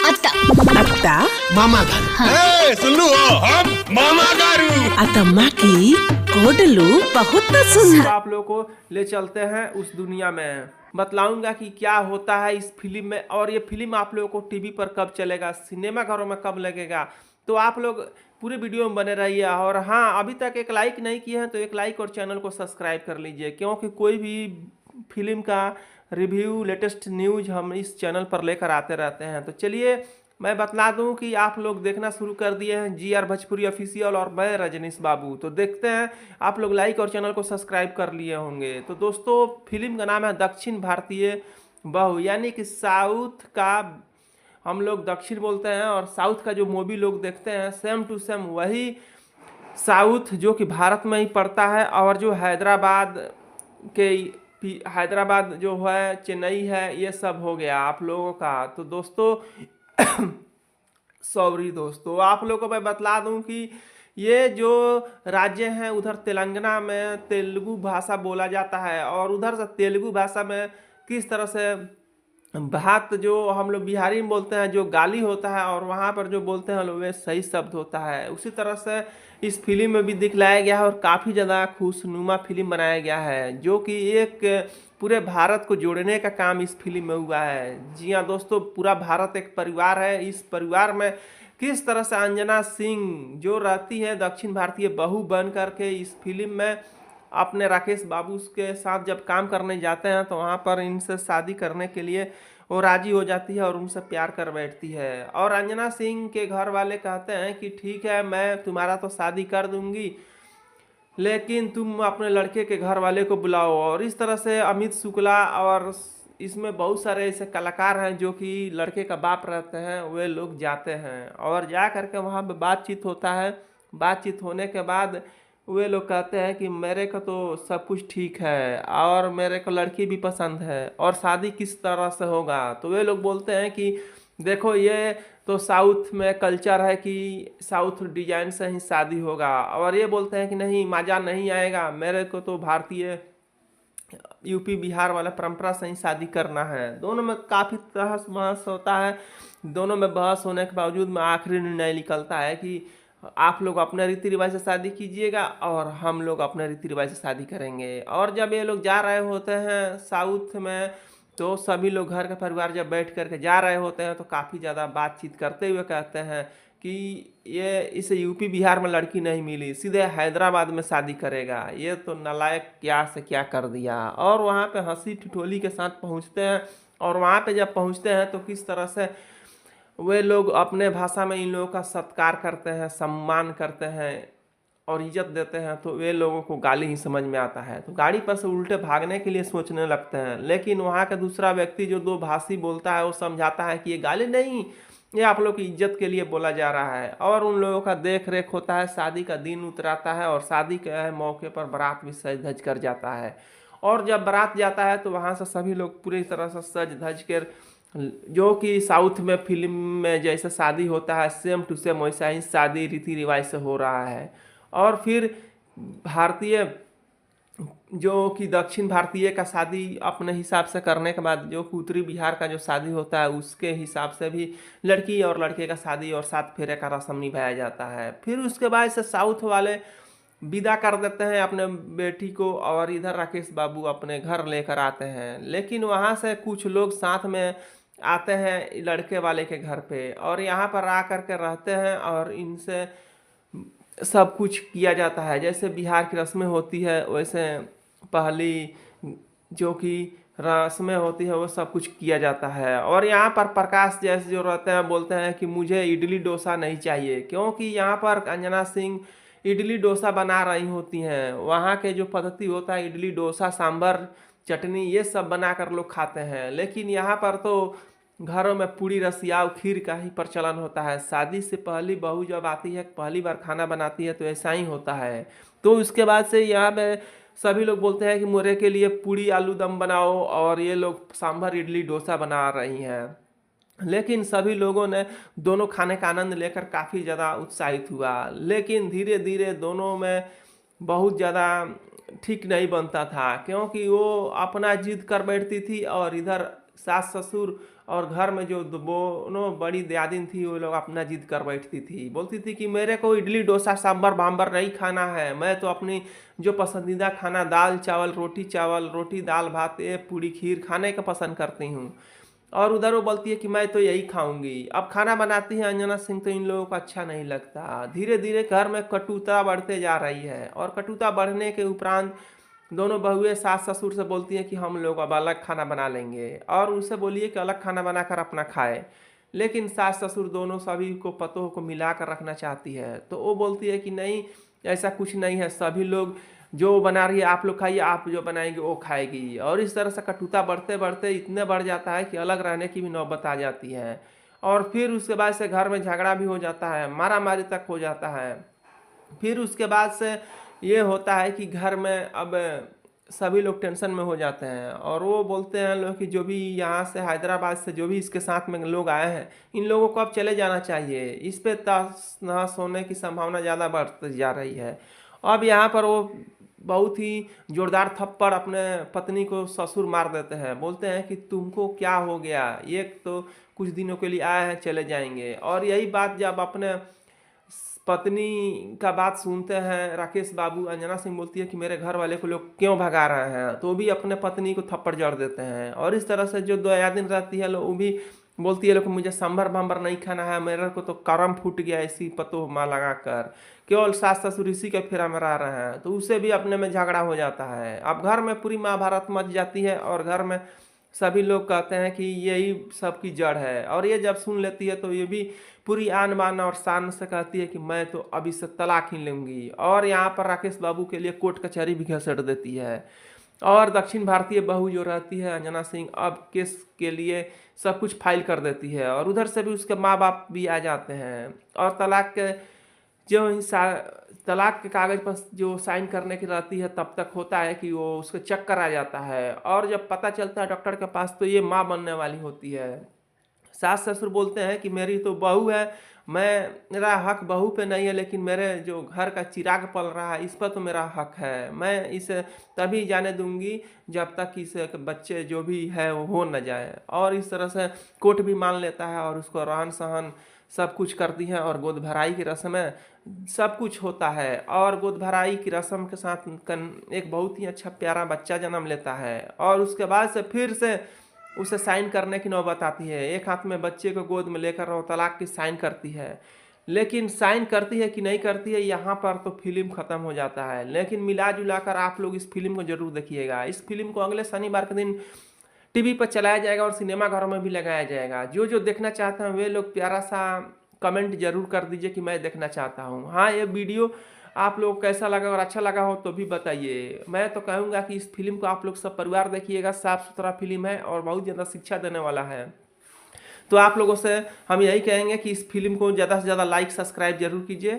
అత్త అత్త మామగారు సున్ను हम మామగారు अतम्मा की कोडलू बहुत सुंदर। आप लोगों को ले चलते हैं उस दुनिया में, बतलाऊंगा कि क्या होता है इस फिल्म में। और ये फिल्म आप लोगों को टीवी पर कब चलेगा, सिनेमा घरों में कब लगेगा, तो आप लोग पूरे वीडियो में बने रहिए। और हाँ, अभी तक एक लाइक नहीं किए हैं तो एक लाइक और चैनल को सब्सक्राइब कर लीजिए, क्योंकि कोई भी फिल्म का रिव्यू, लेटेस्ट न्यूज हम इस चैनल पर लेकर आते रहते हैं। तो चलिए मैं बतला दूं कि आप लोग देखना शुरू कर दिए हैं GR भोजपुरी ऑफिशियल और मैं रजनीश बाबू। तो देखते हैं, आप लोग लाइक और चैनल को सब्सक्राइब कर लिए होंगे। तो दोस्तों, फिल्म का नाम है दक्षिण भारतीय बहू, यानी कि साउथ का हम लोग दक्षिण बोलते हैं और साउथ का जो मूवी लोग देखते हैं सेम टू सेम वही साउथ जो कि भारत में ही पड़ता है। और जो हैदराबाद जो है, चेन्नई है, ये सब हो गया आप लोगों का। तो दोस्तों सॉरी दोस्तों, आप लोगों को मैं बतला दूं कि ये जो राज्य हैं उधर तेलंगाना में तेलुगु भाषा बोला जाता है, और उधर से तेलुगु भाषा में किस तरह से भात जो हम लोग बिहारी में बोलते हैं जो गाली होता है, और वहाँ पर जो बोलते हैं लोग वे सही शब्द होता है। उसी तरह से इस फिल्म में भी दिखलाया गया है और काफ़ी ज़्यादा खुशनुमा फिल्म बनाया गया है, जो कि एक पूरे भारत को जोड़ने का काम इस फिल्म में हुआ है। जी हाँ दोस्तों, पूरा भारत एक परिवार है। इस परिवार में किस तरह से अंजना सिंह जो रहती है दक्षिण भारतीय बहू बन करके इस फिल्म में अपने राकेश बाबू के साथ जब काम करने जाते हैं तो वहाँ पर इनसे शादी करने के लिए वो राजी हो जाती है और उनसे प्यार कर बैठती है। और अंजना सिंह के घर वाले कहते हैं कि ठीक है, मैं तुम्हारा तो शादी कर दूंगी, लेकिन तुम अपने लड़के के घर वाले को बुलाओ। और इस तरह से अमित शुक्ला और इसमें बहुत सारे ऐसे कलाकार हैं जो कि लड़के का बाप रहते हैं, वे लोग जाते हैं और जा करके वहाँ पे बातचीत होता है। बातचीत होने के बाद वे लोग कहते हैं कि मेरे को तो सब कुछ ठीक है और मेरे को लड़की भी पसंद है और शादी किस तरह से होगा। तो वे लोग बोलते हैं कि देखो, ये तो साउथ में कल्चर है कि साउथ डिजाइन से ही शादी होगा। और ये बोलते हैं कि नहीं, मज़ा नहीं आएगा, मेरे को तो भारतीय यूपी बिहार वाला परंपरा से ही शादी करना है। दोनों में काफ़ी तहस बहस होता है। दोनों में बहस होने के बावजूद में आखिरी निर्णय निकलता है कि आप लोग अपने रीति रिवाज से शादी कीजिएगा और हम लोग अपने रीति रिवाज से शादी करेंगे। और जब ये लोग जा रहे होते हैं साउथ में, तो सभी लोग घर के परिवार जब बैठ करके जा रहे होते हैं तो काफ़ी ज़्यादा बातचीत करते हुए कहते हैं कि ये इसे यूपी बिहार में लड़की नहीं मिली, सीधे हैदराबाद में शादी करेगा, ये तो नालायक क्या से क्या कर दिया। और वहाँ पे हंसी ठिठोली के साथ पहुँचते हैं। और वहाँ पे जब पहुँचते हैं तो किस तरह से वे लोग अपने भाषा में इन लोगों का सत्कार करते हैं, सम्मान करते हैं और इज्जत देते हैं, तो वे लोगों को गाली ही समझ में आता है। तो गाड़ी पर से उल्टे भागने के लिए सोचने लगते हैं। लेकिन वहाँ का दूसरा व्यक्ति जो दो भाषी बोलता है वो समझाता है कि ये गाली नहीं, ये आप लोग की इज्जत के लिए बोला जा रहा है। और उन लोगों का देख रेख होता है। शादी का दिन उतराता है और शादी के मौके पर बारात भी सज धज कर जाता है। और जब बारात जाता है तो वहाँ से सभी लोग पूरी तरह से सज धज कर, जो कि साउथ में फिल्म में जैसे शादी होता है सेम टू सेम वैसा ही शादी रीति रिवाज से हो रहा है। और फिर भारतीय जो कि दक्षिण भारतीय का शादी अपने हिसाब से करने के बाद जो उत्तरी बिहार का जो शादी होता है उसके हिसाब से भी लड़की और लड़के का शादी और 7 फेरे का रस्म निभाया जाता है। फिर उसके बाद से साउथ वाले विदा कर देते हैं अपने बेटी को और इधर राकेश बाबू अपने घर लेकर आते हैं। लेकिन वहाँ से कुछ लोग साथ में आते हैं लड़के वाले के घर पे और यहाँ पर आ कर के रहते हैं और इनसे सब कुछ किया जाता है। जैसे बिहार की रस्में होती है वैसे पहली जो कि रस्में होती है वो सब कुछ किया जाता है। और यहाँ पर प्रकाश जैसे जो रहते हैं बोलते हैं कि मुझे इडली डोसा नहीं चाहिए, क्योंकि यहाँ पर अंजना सिंह इडली डोसा बना रही होती हैं। वहाँ के जो पद्धति होता है इडली डोसा सांभर चटनी ये सब बना कर लोग खाते हैं। लेकिन यहाँ पर तो घरों में पूड़ी रसियाव खीर का ही प्रचलन होता है। शादी से पहली बहू जब आती है, पहली बार खाना बनाती है तो ऐसा ही होता है। तो उसके बाद से यहाँ पे सभी लोग बोलते हैं कि मोरे के लिए पूड़ी आलू दम बनाओ, और ये लोग सांभर इडली डोसा बना रही हैं। लेकिन सभी लोगों ने दोनों खाने का आनंद लेकर काफ़ी ज़्यादा उत्साहित हुआ। लेकिन धीरे धीरे दोनों में बहुत ज़्यादा ठीक नहीं बनता था, क्योंकि वो अपना जिद कर बैठती थी और इधर सास ससुर और घर में जो दोनों बड़ी दयादिन थी वो लोग अपना जिद कर बैठती थी, बोलती थी कि मेरे को इडली डोसा सांभर बाम्बर नहीं खाना है, मैं तो अपनी जो पसंदीदा खाना दाल चावल रोटी दाल भात ये पूड़ी खीर खाने का पसंद करती हूँ। और उधर वो बोलती है कि मैं तो यही खाऊंगी। अब खाना बनाती है अंजना सिंह तो इन लोगों को अच्छा नहीं लगता। धीरे धीरे घर में कटुता बढ़ते जा रही है और कटुता बढ़ने के उपरांत दोनों बहुएं सास ससुर से बोलती हैं कि हम लोग अब अलग खाना बना लेंगे और उनसे बोलिए कि अलग खाना बनाकर अपना खाए। लेकिन सास ससुर दोनों सभी को पतों को मिला कर रखना चाहती है, तो वो बोलती है कि नहीं ऐसा कुछ नहीं है, सभी लोग जो बना रही है आप लोग खाइए, आप जो बनाएंगे वो खाएगी। और इस तरह से कटुता बढ़ते बढ़ते इतने बढ़ जाता है कि अलग रहने की भी नौबत आ जाती है। और फिर उसके बाद से घर में झगड़ा भी हो जाता है, मारा मारी तक हो जाता है। फिर उसके बाद से ये होता है कि घर में अब सभी लोग टेंशन में हो जाते हैं और वो बोलते हैं लोग कि जो भी यहाँ से हैदराबाद से जो भी इसके साथ में लोग आए हैं इन लोगों को अब चले जाना चाहिए, इस पे तहस नहस होने की संभावना ज़्यादा बढ़ती जा रही है। अब यहाँ पर वो बहुत ही जोरदार थप्पड़ अपने पत्नी को ससुर मार देते हैं, बोलते हैं कि तुमको क्या हो गया, एक तो कुछ दिनों के लिए आए हैं चले जाएंगे। और यही बात जब अपने पत्नी का बात सुनते हैं राकेश बाबू, अंजना सिंह बोलती है कि मेरे घर वाले को लोग क्यों भगा रहे हैं, तो भी अपने पत्नी को थप्पड़ जड़ देते हैं। और इस तरह से जो दयादिन रहती है वो भी बोलती है लोग मुझे सांभर भाम्बर नहीं खाना है, मेरे को तो करम फूट गया इसी पतो माँ लगा कर, केवल सास ससुर इसी के फेरा में रह रहे हैं, तो उसे भी अपने में झगड़ा हो जाता है। अब घर में पूरी महाभारत मच जाती है और घर में सभी लोग कहते हैं कि यही सब की जड़ है। और ये जब सुन लेती है तो ये भी पूरी आन बान और शान से कहती है कि मैं तो अभी से तलाक ही लूंगी। और यहाँ पर राकेश बाबू के लिए कोर्ट कचहरी भी घसीट देती है। और दक्षिण भारतीय बहू जो रहती है अंजना सिंह अब केस के लिए सब कुछ फाइल कर देती है और उधर से भी उसके माँ बाप भी आ जाते हैं। और तलाक के कागज़ पर जो साइन करने की रहती है तब तक होता है कि वो उसके चक्कर आ जाता है। और जब पता चलता है डॉक्टर के पास तो ये माँ बनने वाली होती है। सास ससुर बोलते हैं कि मेरी तो बहू है, मेरा हक बहू पे नहीं है, लेकिन मेरे जो घर का चिराग पल रहा है इस पर तो मेरा हक है, मैं इसे तभी जाने दूंगी जब तक इसे बच्चे जो भी है वो हो न जाए। और इस तरह से कोर्ट भी मान लेता है और उसको रहन सहन सब कुछ करती है और गोद भराई की रस्म सब कुछ होता है। और गोद भराई की रस्म के साथ एक बहुत ही अच्छा प्यारा बच्चा जन्म लेता है और उसके बाद से फिर से उसे साइन करने की नौबत आती है। एक हाथ में बच्चे को गोद में लेकर वो तलाक की साइन करती है, लेकिन साइन करती है कि नहीं करती है यहाँ पर तो फिल्म ख़त्म हो जाता है। लेकिन मिला जुला कर आप लोग इस फिल्म को जरूर देखिएगा। इस फिल्म को अगले शनिवार के दिन टीवी पर चलाया जाएगा और सिनेमा घरों में भी लगाया जाएगा। जो जो देखना चाहते हैं वे लोग प्यारा सा कमेंट जरूर कर दीजिए कि मैं देखना चाहता हूँ। हाँ, ये वीडियो आप लोग कैसा लगा और अच्छा लगा हो तो भी बताइए। मैं तो कहूँगा कि इस फिल्म को आप लोग सब परिवार देखिएगा, साफ़ सुथरा फिल्म है और बहुत ज़्यादा शिक्षा देने वाला है। तो आप लोगों से हम यही कहेंगे कि इस फिल्म को ज़्यादा से ज़्यादा लाइक सब्सक्राइब जरूर कीजिए।